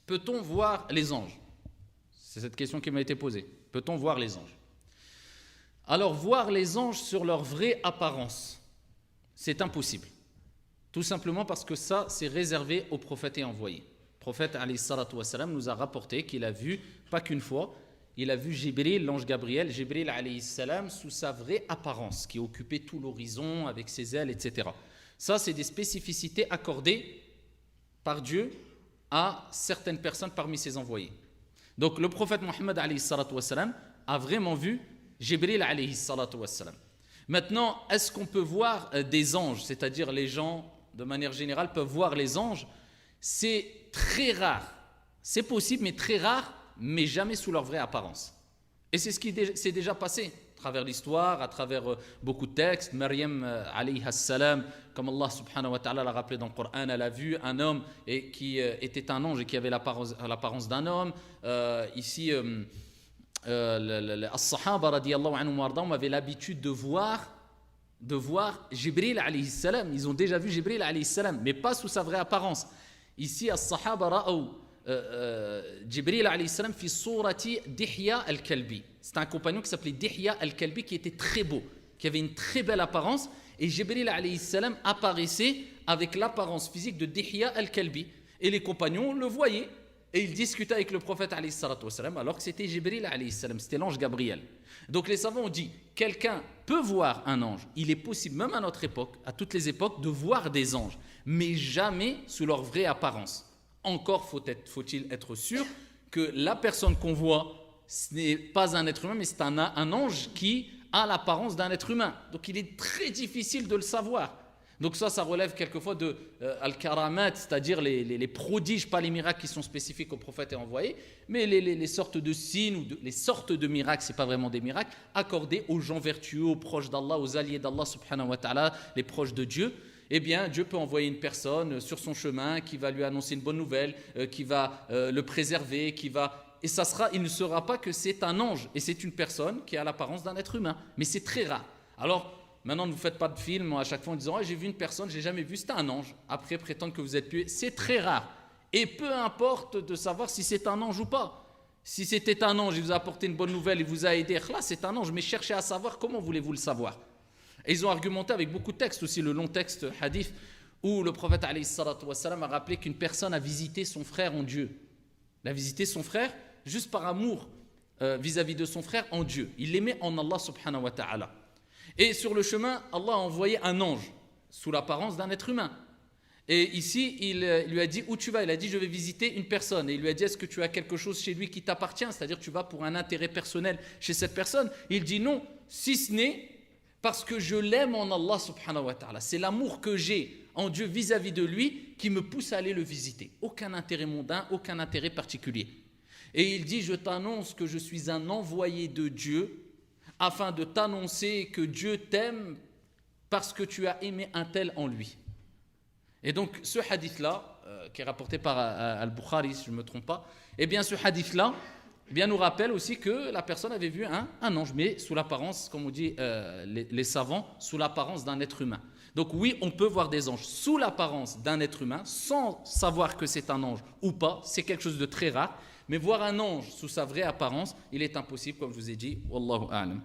Peut-on voir les anges? C'est cette question qui m'a été posée. Peut-on voir les anges? Alors, voir les anges sur leur vraie apparence, c'est impossible. Tout simplement parce que ça, c'est réservé aux prophètes et envoyés. Le prophète alayhi salatu wassalam, nous a rapporté qu'il a vu, pas qu'une fois, il a vu Jibril, l'ange Gabriel, Jibril alayhi salam, sous sa vraie apparence, qui occupait tout l'horizon avec ses ailes, etc. Ça, c'est des spécificités accordées par Dieu à certaines personnes parmi ses envoyés. Donc, le prophète Mohammed alayhi salatu wassalam a vraiment vu Jibril alayhi salatu wassalam. Maintenant, est-ce qu'on peut voir des anges, c'est-à-dire les gens, de manière générale, peuvent voir les anges? C'est très rare. C'est possible, mais très rare, mais jamais sous leur vraie apparence. Et c'est ce qui s'est déjà passé à travers l'histoire, à travers beaucoup de textes. Maryam alayhi salam, comme Allah subhanahu wa ta'ala l'a rappelé dans le Coran, elle a vu un homme qui était un ange et qui avait l'apparence d'un homme. Ici, as-sahaba radiyallahu anhum warḍahum avaient l'habitude de voir Jibril alayhi salam. Ils ont déjà vu Jibril alayhi salam, mais pas sous sa vraie apparence. Ici, as-sahaba ra'aw Jibril alayhi salam fi surati Dihya al-Kalbi. C'est un compagnon qui s'appelait Dihya al-Kalbi, qui était très beau, qui avait une très belle apparence, et Jibril alayhi salam apparaissait avec l'apparence physique de Dihya al-Kalbi, et les compagnons le voyaient, et ils discutaient avec le prophète alayhi salatu wassalam, alors que c'était Jibril alayhi salam, c'était l'ange Gabriel. Donc les savants ont dit, quelqu'un peut voir un ange, il est possible, même à notre époque, à toutes les époques, de voir des anges, mais jamais sous leur vraie apparence. Encore faut-il être sûr que la personne qu'on voit, ce n'est pas un être humain, mais c'est un ange qui a l'apparence d'un être humain. Donc il est très difficile de le savoir. Donc ça relève quelquefois de al-karamat, c'est-à-dire les prodiges, pas les miracles qui sont spécifiques aux prophètes et envoyés, mais les sortes de signes ou les sortes de miracles, c'est pas vraiment des miracles, accordés aux gens vertueux, aux proches d'Allah, aux alliés d'Allah subhanahu wa ta'ala, les proches de Dieu. Eh bien, Dieu peut envoyer une personne sur son chemin qui va lui annoncer une bonne nouvelle, qui va le préserver, et il ne saura pas que c'est un ange, et c'est une personne qui a l'apparence d'un être humain. Mais c'est très rare. Alors, maintenant, ne vous faites pas de film à chaque fois en disant « j'ai vu une personne, j'ai jamais vu, c'était un ange ». Après, prétendre que vous êtes tué, c'est très rare. Et peu importe de savoir si c'est un ange ou pas. Si c'était un ange, il vous a apporté une bonne nouvelle, il vous a aidé, là, c'est un ange. Mais cherchez à savoir, comment voulez-vous le savoir? Et ils ont argumenté avec beaucoup de textes aussi, le long texte hadith, où le prophète alayhi salatu wassalam a rappelé qu'une personne a visité son frère en Dieu. Il a visité son frère juste par amour vis-à-vis de son frère en Dieu. Il l'aimait en Allah subhanahu wa ta'ala. Et sur le chemin, Allah a envoyé un ange sous l'apparence d'un être humain. Et ici, il lui a dit, où tu vas? Il a dit, je vais visiter une personne. Et il lui a dit, est-ce que tu as quelque chose chez lui qui t'appartient? C'est-à-dire, tu vas pour un intérêt personnel chez cette personne? Il dit non, si ce n'est parce que je l'aime en Allah subhanahu wa ta'ala. C'est l'amour que j'ai en Dieu vis-à-vis de lui qui me pousse à aller le visiter. Aucun intérêt mondain, aucun intérêt particulier. Et il dit, je t'annonce que je suis un envoyé de Dieu afin de t'annoncer que Dieu t'aime parce que tu as aimé un tel en lui. Et donc ce hadith-là, qui est rapporté par Al-Bukhari, si je ne me trompe pas, eh bien ce hadith-là, eh bien, nous rappelle aussi que la personne avait vu un ange, mais sous l'apparence, comme on dit les savants, sous l'apparence d'un être humain. Donc oui, on peut voir des anges sous l'apparence d'un être humain, sans savoir que c'est un ange ou pas, c'est quelque chose de très rare, mais voir un ange sous sa vraie apparence, il est impossible, comme je vous ai dit, Wallahu a'lam.